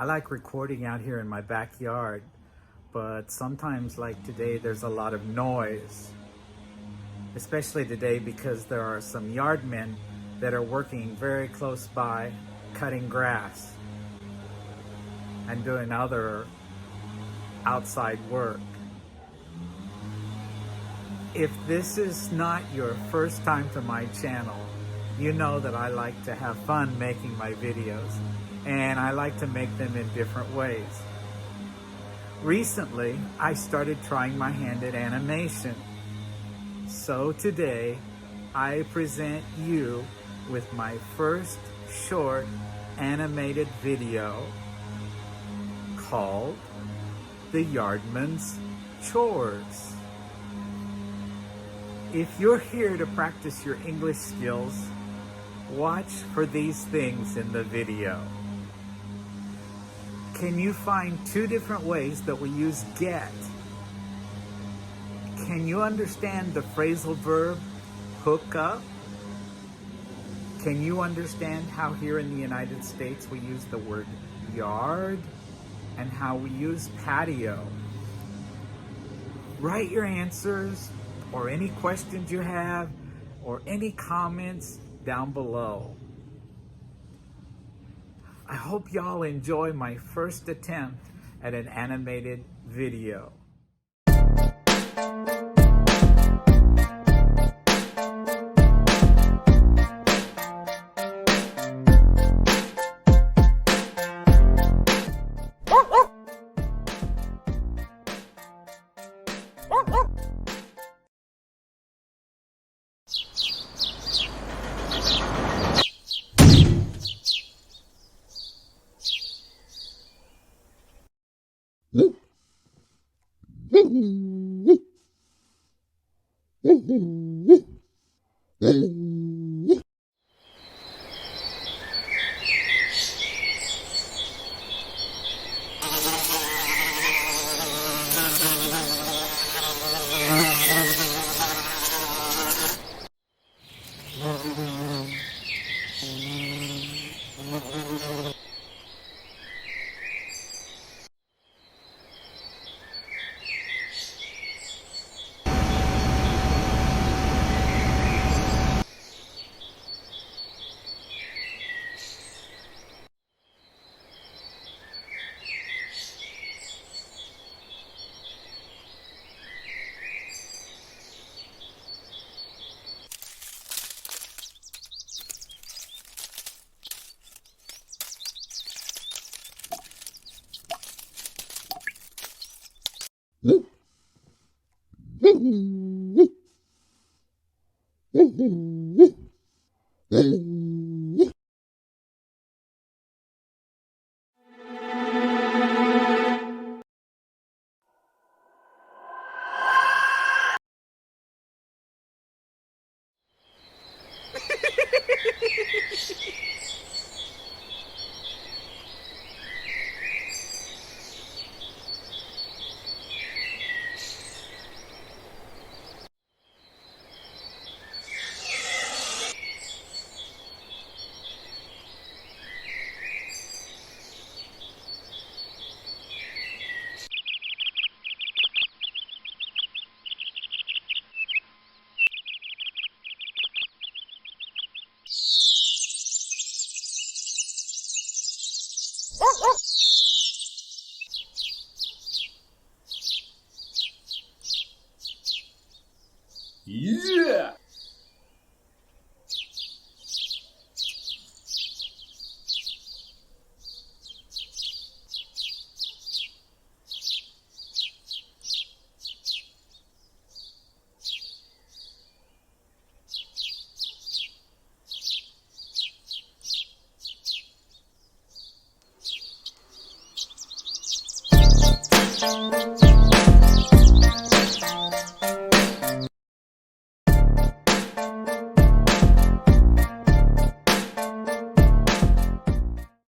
I like recording out here in my backyard, but sometimes like today there's a lot of noise, especially today because there are some yard men that are working very close by cutting grass and doing other outside work. If this is not your first time to my channel, you know that I like to have fun making my videos, and I like to make them in different ways. Recently, I started trying my hand at animation. So today, I present you with my first short animated video called The Yardman's Chores. If you're here to practice your English skills, watch for these things in the video. Can you find two different ways that we use get? Can you understand the phrasal verb hook up? Can you understand how here in the United States we use the word yard and how we use patio? Write your answers or any questions you have or any comments down below. I hope y'all enjoy my first attempt at an animated video. Yeah! Thank you.